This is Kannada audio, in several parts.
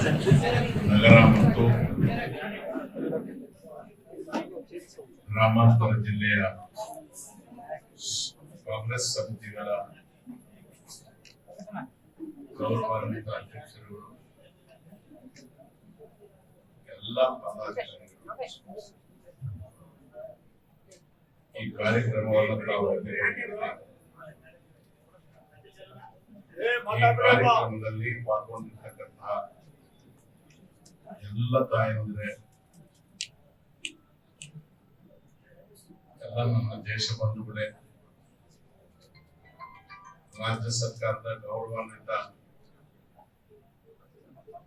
ನಗರ ಮತ್ತು ಗ್ರಾಮಾಂತರ ಜಿಲ್ಲೆಯ ಕಾಂಗ್ರೆಸ್ ಸಮಿತಿಗಳ ಗೌರವಾನ್ವಿತ ಅಧ್ಯಕ್ಷರುಗಳು, ಎಲ್ಲ ಪದಾಧಿಕಾರಿಗಳು ಈ ಕಾರ್ಯಕ್ರಮವನ್ನು ಕಾರ್ಯಕ್ರಮದಲ್ಲಿ ಪಾಲ್ಗೊಂಡಿರ್ತಕ್ಕಂತಹ ಎಲ್ಲ ತಾಯಂದ್ರೆ, ಎಲ್ಲ ನನ್ನ ದೇಶ ಬಂಧುಗಳೇ, ರಾಜ್ಯ ಸರ್ಕಾರದ ಗೌರವಾನ್ವಿತ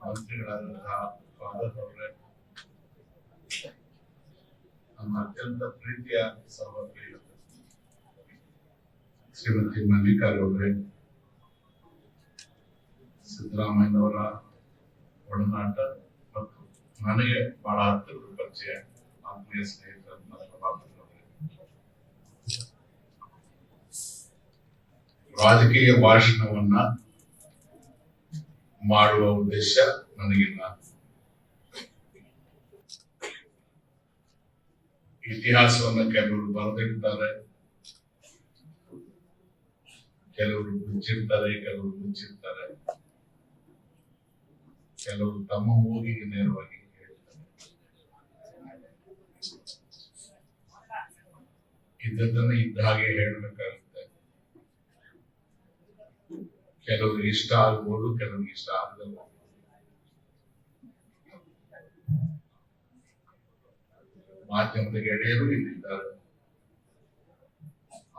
ಮಂತ್ರಿಗಳಾದಂತಹ ಫಾದರ್ ಅವರೇ, ನನ್ನ ಅತ್ಯಂತ ಪ್ರೀತಿಯ ಸಹೋದರಿ ಶ್ರೀಮತಿ ಮಲ್ಲಿಕಾರವರೇ, ಸಿದ್ದರಾಮಯ್ಯನವರ ಒಡನಾಟ ಮತ್ತು ನನಗೆ ಬಹಳ ಹತ್ತಿರದ ಪರಿಚಯ ಆತ್ಮೀಯ ಸ್ನೇಹಿತರು ರಾಜಕೀಯ ಭಾಷಣವನ್ನ ಮಾಡುವ ಉದ್ದೇಶ ನನಗಿಲ್ಲ. ಇತಿಹಾಸವನ್ನ ಕೆಲವರು ಬರೆದಿರ್ತಾರೆ, ಕೆಲವರು ಮುಚ್ಚಿರ್ತಾರೆ, ಕೆಲವರು ಮುಚ್ಚಿರ್ತಾರೆ, ಕೆಲವರು ತಮ್ಮ ಊರಿಗೆ ನೇರವಾಗಿ ಹೇಳ್ತಾರೆ. ಇದ್ದದ್ದನ್ನು ಇದ್ದ ಹಾಗೆ ಹೇಳಬೇಕಾಗುತ್ತೆ. ಕೆಲವ್ರಿಗೆ ಇಷ್ಟ ಆಗ್ಬೋದು, ಕೆಲವ್ರಿಗೆ ಇಷ್ಟ ಆಗಲ್ಲ. ಮಾಧ್ಯಮದ ಗೆಳೆಯರು ಇಲ್ಲಿದ್ದಾರೆ.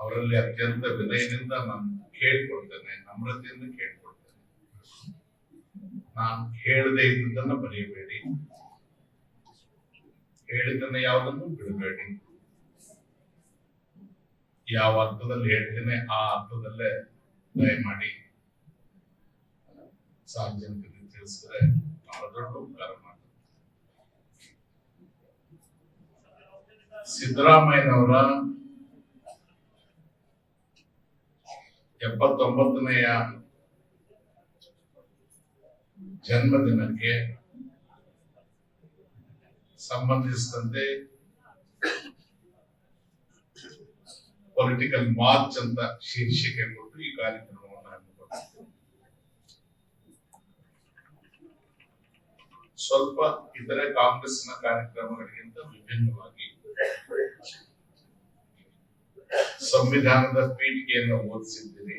ಅವರಲ್ಲಿ ಅತ್ಯಂತ ವಿನಯದಿಂದ ನಾನು ಕೇಳ್ಕೊಳ್ತೇನೆ, ನಮ್ರತೆಯಿಂದ ಕೇಳ್ಕೊಳ್ತೇನೆ. ನಾನು ಹೇಳದೇ ಇದ್ದುದನ್ನ ಬರೆಯಬೇಡಿ, ಹೇಳಿದ್ದನ್ನ ಯಾವುದನ್ನು ಬಿಡಬೇಡಿ. ಯಾವ ಅರ್ಥದಲ್ಲಿ ಹೇಳ್ತೇನೆ ಆ ಅರ್ಥದಲ್ಲೇ ದಯಮಾಡಿ ಸಾರ್ವಜನಿಕರಿಗೆ ತಿಳಿಸಿದ್ರೆ ಬಹಳ ದೊಡ್ಡ ಉಪಕಾರ ಮಾಡ್ತಾರೆ. ಸಿದ್ದರಾಮಯ್ಯನವರ 79ನೆಯ ಜನ್ಮದಿನಕ್ಕೆ ಸಂಬಂಧಿಸಿದಂತೆ ಪೊಲಿಟಿಕಲ್ ಮಾರ್ಚ್ ಅಂತ ಶೀರ್ಷಿಕೆ ಕೊಟ್ಟು ಈ ಕಾರ್ಯಕ್ರಮವನ್ನು ಹಮ್ಮಿಕೊಂಡಿದ್ದೇವೆ. ಸ್ವಲ್ಪ ಇತರೆ ಕಾಂಗ್ರೆಸ್ನ ಕಾರ್ಯಕ್ರಮಗಳಿಗಿಂತ ವಿಭಿನ್ನವಾಗಿ ಸಂವಿಧಾನದ ಪೀಠಿಕೆಯನ್ನು ಓದಿಸಿದ್ದೀರಿ.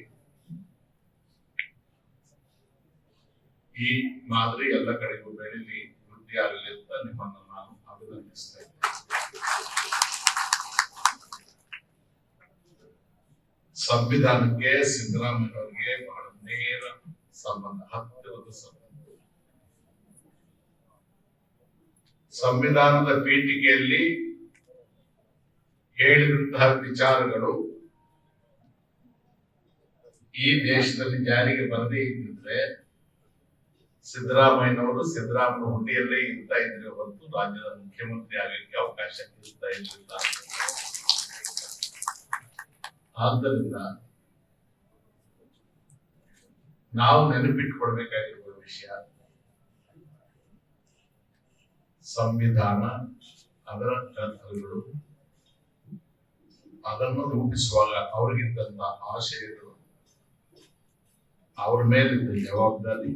ಈ ಮಾದರಿ ಎಲ್ಲ ಕಡೆಗೂ ಬೆಳೀಲಿ, ವೃದ್ಧಿ ಆಗಲಿ ಅಂತ ನಿಮ್ಮನ್ನು ನಾನು ಅಭಿನಂದಿಸ್ತಾ ಇದ್ದೇನೆ. ಸಂವಿಧಾನಕ್ಕೆ ಸಿದ್ದರಾಮಯ್ಯನವರಿಗೆ ಬಹಳ ನೇರ ಸಂಬಂಧ, ಹತ್ತಿರದ ಸಂಬಂಧ. ಸಂವಿಧಾನದ ಪೀಠಿಕೆಯಲ್ಲಿ ಹೇಳಿದಂತಹ ವಿಚಾರಗಳು ಈ ದೇಶದಲ್ಲಿ ಜಾರಿಗೆ ಬರದೇ ಇದ್ದಿದ್ರೆ ಸಿದ್ದರಾಮಯ್ಯನವರು ಸಿದ್ದರಾಮಯ್ಯ ಹುಂಡಿಯಲ್ಲೇ ಇರ್ತಾ ಇದ್ರೆ ಹೊರತು ರಾಜ್ಯದ ಮುಖ್ಯಮಂತ್ರಿ ಆಗಲಿಕ್ಕೆ ಅವಕಾಶ ಇರ್ತಾ ಇರಲಿಲ್ಲ. ಆದ್ದರಿಂದ ನಾವು ನೆನಪಿಟ್ಟುಕೊಳ್ಬೇಕಾಗಿರುವ ವಿಷಯ, ಸಂವಿಧಾನ, ಅದರ ಕರ್ತವ್ಯಗಳು, ಅದನ್ನು ರೂಪಿಸುವಾಗ ಅವರಿಗಿದ್ದಂತ ಆಶಯಗಳು, ಅವರ ಮೇಲಿದ್ದ ಜವಾಬ್ದಾರಿ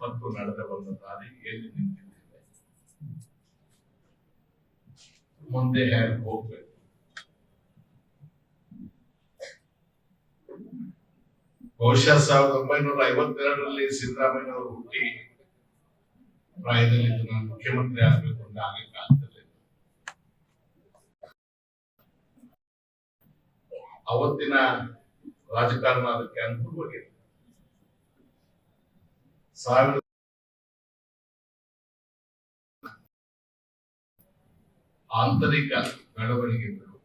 ಮತ್ತು ನಡೆದ ಬಂದ ದಾರಿ ಎಲ್ಲಿ ನಿಂತಿದ್ದೇವೆ, ಮುಂದೆ ಹೇಗೆ ಹೋಗ್ಬೇಕು. ಬಹುಶಃ 1952ರಲ್ಲಿ ಸಿದ್ದರಾಮಯ್ಯನವರು ಹುಟ್ಟಿ ಪ್ರಾಯದಲ್ಲಿ ನಾನು ಮುಖ್ಯಮಂತ್ರಿ ಆಗಬೇಕು ಅಂತ ಆಗಲಿಕ್ಕೆ ಆಗ್ತದೆ. ಅವತ್ತಿನ ರಾಜಕಾರಣ ಅದಕ್ಕೆ ಅನುಕೂಲವಾಗಿದೆ. ಆಂತರಿಕ ಬೆಳವಣಿಗೆಗಳು,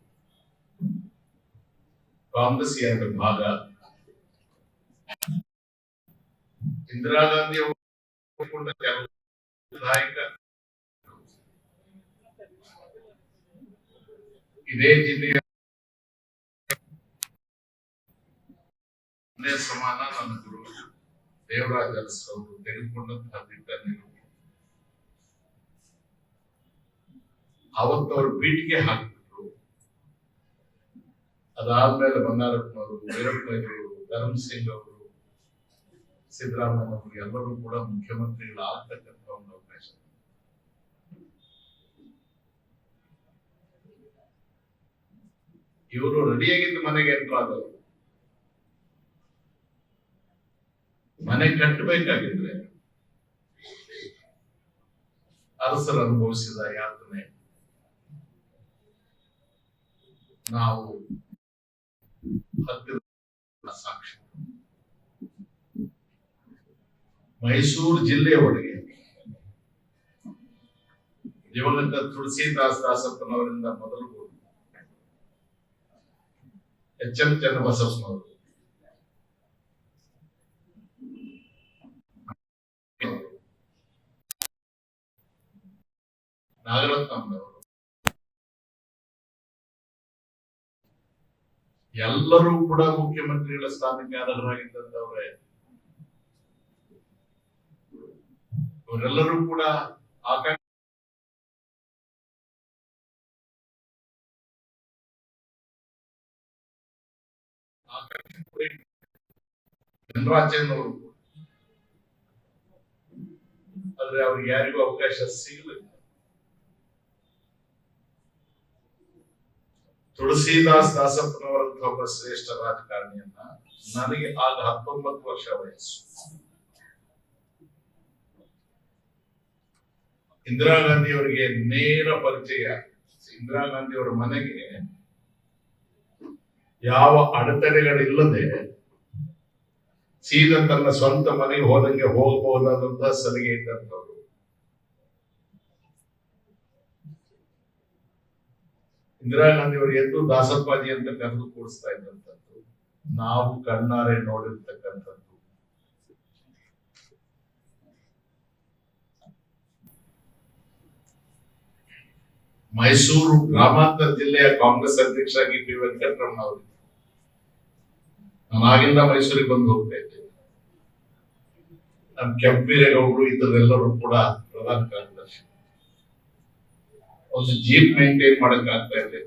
ಕಾಂಗ್ರೆಸ್ ಎರಡು ಭಾಗ, ಇಂದಿರಾ ಗಾಂಧಿ ಅವರು ಕೆಲವು ವಿಧಾಯಕ ಇದೇ ಜಿಲ್ಲೆಯ ಸಮಾನ ನನ್ನ ಗುರು ದೇವರಾಜ ಅರಸು ಅವರು ತೆಗೆದುಕೊಂಡಂತಹ ದಿಟ್ಟ ನಿಲುವು. ಅವತ್ತು ಅವರು ಪೀಠಿಗೆ ಹಾಕಿಬಿಟ್ರು. ಅದಾದ್ಮೇಲೆ ಬಂಗಾರಪ್ಪನವರು, ವೀರಪ್ಪನವರು, ಧರ್ಮ ಸಿಂಗ್ ಅವರು, ಸಿದ್ದರಾಮಯ್ಯ ಅವರು ಎಲ್ಲರೂ ಕೂಡ ಮುಖ್ಯಮಂತ್ರಿಗಳಾಗತಕ್ಕಂಥ ಒಂದು ಅವಕಾಶ. ಇವರು ರೆಡಿಯಾಗಿದ್ದು ಮನೆಗೆ ಎಂಟ್ರ್ ಆದವರು. ಮನೆ ಕಟ್ಟಬೇಕಾಗಿದ್ರೆ ಅರಸರು ಅನುಭವಿಸಿದ ಯಾತನೆ ನಾವು ಹತ್ತಿರ ಸಾಕ್ಷಿ. ಮೈಸೂರು ಜಿಲ್ಲೆಯ ಒಳಗೆ ದಿವಂಗತ ತುಳಸಿದಾಸ್ ದಾಸಪ್ಪನವರಿಂದ ಮೊದಲು ಎಚ್ ಎಂ ಚನ್ನಬಸಪ್ಪನವರು, ನಾಗರತ್ನಮ್ಮನವರು ಎಲ್ಲರೂ ಕೂಡ ಮುಖ್ಯಮಂತ್ರಿಗಳ ಸ್ಥಾನಕ್ಕೆ ಅರ್ಹರಾಗಿದ್ದಂತವ್ರೆ. ಇವರೆಲ್ಲರೂ ಕೂಡ ಜನರಾಜನವರು, ಆದ್ರೆ ಅವ್ರಿಗೆ ಯಾರಿಗೂ ಅವಕಾಶ ಸಿಗಲಿಲ್ಲ. ತುಳಸಿದಾಸ್ ದಾಸಪ್ಪನವರಂತ ಒಬ್ಬ ಶ್ರೇಷ್ಠ ರಾಜಕಾರಣಿಯನ್ನ ನನಗೆ ಆಗ 19 ವರ್ಷ ವಯಸ್ಸು. ಇಂದಿರಾ ಗಾಂಧಿ ಅವರಿಗೆ ನೇರ ಪರಿಚಯ. ಇಂದಿರಾ ಗಾಂಧಿ ಅವರ ಮನೆಗೆ ಯಾವ ಅಡೆತಡೆಗಳಿಲ್ಲದೆ ಸೀದಾ ತನ್ನ ಸ್ವಂತ ಮನೆಗೆ ಹೋದಂಗೆ ಹೋಗಬಹುದಾದಂತಹ ಸಲಿಗೆ ಇದ್ದಂಥವ್ರು. ಇಂದಿರಾ ಗಾಂಧಿ ಅವರು ಎದ್ದು ದಾಸಪ್ಪಾಜಿ ಅಂತ ಕರೆದು ಕೂಡಿಸ್ತಾ ಇದ್ದಂಥದ್ದು ನಾವು ಕಣ್ಣಾರೆ ನೋಡಿರ್ತಕ್ಕಂಥದ್ದು. ಮೈಸೂರು ಗ್ರಾಮಾಂತರ ಜಿಲ್ಲೆಯ ಕಾಂಗ್ರೆಸ್ ಅಧ್ಯಕ್ಷ ಆಗಿ ಪಿ ವೆಂಕಟರಮಣ ಅವರು. ನಾನು ಆಗಿಂದ ಮೈಸೂರಿಗೆ ಬಂದು ಹೋಗ್ತಾ ಇದ್ದೆ. ನಮ್ಮ ಕೆಂಪೇಗೌಡರು ಇದ್ದರೆಲ್ಲರೂ ಕೂಡ ಪ್ರಧಾನ ಕಾರ್ಯದರ್ಶಿ. ಒಂದು ಜೀಪ್ ಮೇಂಟೈನ್ ಮಾಡಕ್ ಆಗ್ತಾ ಇದೆ.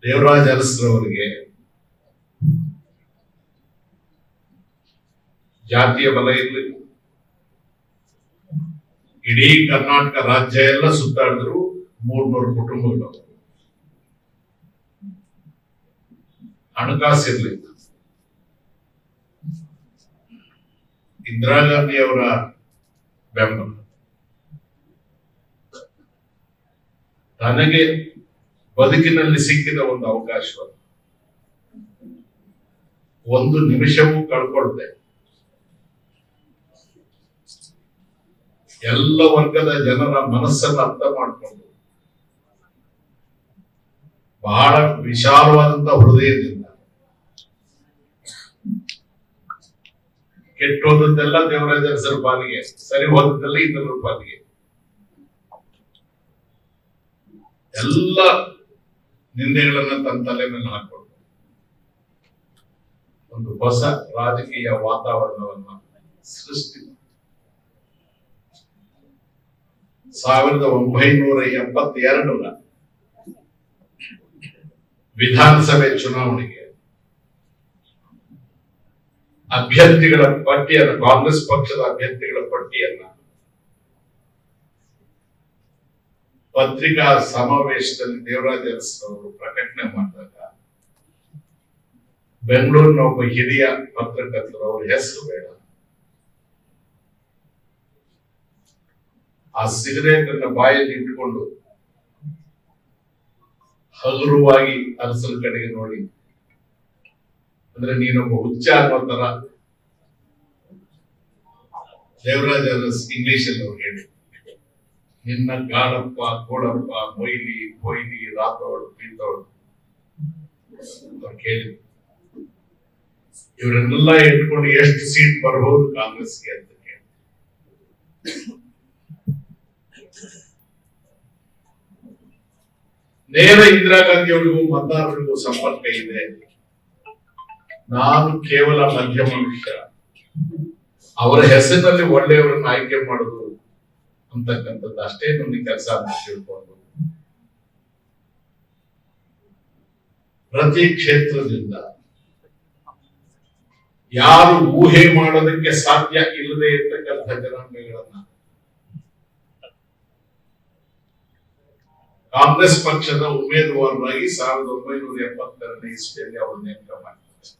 ದೇವರಾಜ ಅರಸರವರಿಗೆ ಜಾತಿಯ ಬಲ ಇರಲಿಲ್ಲ. ಇಡೀ ಕರ್ನಾಟಕ ರಾಜ್ಯ ಎಲ್ಲ ಸುತ್ತಾಡಿದ್ರು 300 ಕುಟುಂಬಗಳು. ಹಣಕಾಸು ಇರಲಿಲ್ಲ. ಇಂದಿರಾ ಗಾಂಧಿ ಅವರ ಬೆಂಬಲ, ತನಗೆ ಬದುಕಿನಲ್ಲಿ ಸಿಕ್ಕಿದ ಒಂದು ಅವಕಾಶ, ಒಂದು ನಿಮಿಷವೂ ಕಳ್ಕೊಳ್ದೆ ಎಲ್ಲ ವರ್ಗದ ಜನರ ಮನಸ್ಸನ್ನು ಅರ್ಥ ಮಾಡಿಕೊಂಡು ಬಹಳ ವಿಶಾಲವಾದಂತಹ ಹೃದಯದಿಂದ ಕೆಟ್ಟು ಹೋದದ್ದೆಲ್ಲ ದೇವರಾಜ ಅರಸರ ಪಾಲಿಗೆ, ಸರಿ ಹೋದದ್ದೆಲ್ಲ ಇನ್ನೊಬ್ಬರ ಪಾಲಿಗೆ, ಎಲ್ಲ ನಿಂದೆಗಳನ್ನ ತನ್ನ ತಲೆ ಮೇಲೆ ಹಾಕೊಂಡು ಒಂದು ಹೊಸ ರಾಜಕೀಯ ವಾತಾವರಣವನ್ನ ಸೃಷ್ಟಿ 1972 ವಿಧಾನಸಭೆ ಚುನಾವಣೆಗೆ ಅಭ್ಯರ್ಥಿಗಳ ಪಟ್ಟಿಯನ್ನು, ಕಾಂಗ್ರೆಸ್ ಪಕ್ಷದ ಅಭ್ಯರ್ಥಿಗಳ ಪಟ್ಟಿಯನ್ನ ಪತ್ರಿಕಾ ಸಮಾವೇಶದಲ್ಲಿ ದೇವರಾಜ ಅರಸರವರು ಪ್ರಕಟಣೆ ಮಾಡಿದಾಗ ಬೆಂಗಳೂರಿನ ಒಬ್ಬ ಹಿರಿಯ ಪತ್ರಕರ್ತರು, ಅವರ ಹೆಸರು ಬೇಡ, ಆ ಸಿಗರೇಟ್ ಅನ್ನ ಬಾಯಲ್ಲಿ ಇಟ್ಟುಕೊಂಡು ಹಗುರವಾಗಿ ಅರಸರ ಕಡೆಗೆ ನೋಡಿ, ಅಂದ್ರೆ ನೀನೊಬ್ಬ ಹುಚ್ಚ ಅನ್ನೋ ತರ ದೇವರಾಜ ಅರಸ್ ಇಂಗ್ಲಿಷ್ ಅಲ್ಲಿ ಅವ್ರು ಹೇಳಿ, ನಿನ್ನ ಗಾಳಪ್ಪ, ಕೋಡಪ್ಪ, ಮೊಯ್ಲಿ, ಪೊಯ್ಲಿ, ರಾತೋಡ್, ಪೀತೋಡ್ ಅವ್ರು ಕೇಳಿ, ಇವರನ್ನೆಲ್ಲ ಇಟ್ಕೊಂಡು ಎಷ್ಟು ಸೀಟ್ ಬರಬಹುದು ಕಾಂಗ್ರೆಸ್ಗೆ ಅಂತ ಕೇಳಿ. ನೇರ ಇಂದಿರಾ ಗಾಂಧಿ ಅವರಿಗೂ ಮತದಾರರಿಗೂ ಸಂಪರ್ಕ ಇದೆ. ನಾನು ಕೇವಲ ಮಧ್ಯ ಮನುಷ್ಯ, ಅವರ ಹೆಸರಿನಲ್ಲಿ ಒಳ್ಳೆಯವರನ್ನು ಆಯ್ಕೆ ಮಾಡುದು ಅಂತಕ್ಕಂಥದ್ದು ಅಷ್ಟೇ ನನ್ನ ಕೆಲಸ ಅಂತ ತಿಳ್ಕೊಂಡು ಪ್ರತಿ ಕ್ಷೇತ್ರದಿಂದ ಯಾರು ಊಹೆ ಮಾಡೋದಕ್ಕೆ ಸಾಧ್ಯ ಇಲ್ಲದೆ ಇರ್ತಕ್ಕಂಥ ಜನಾಂಗಗಳನ್ನ ಕಾಂಗ್ರೆಸ್ ಪಕ್ಷದ ಉಮೇದುವಾರರಾಗಿ 1972 ಇಸ್ವಿಯಲ್ಲಿ ಅವರು ನೇಮಕ ಮಾಡಿದ್ದಾರೆ.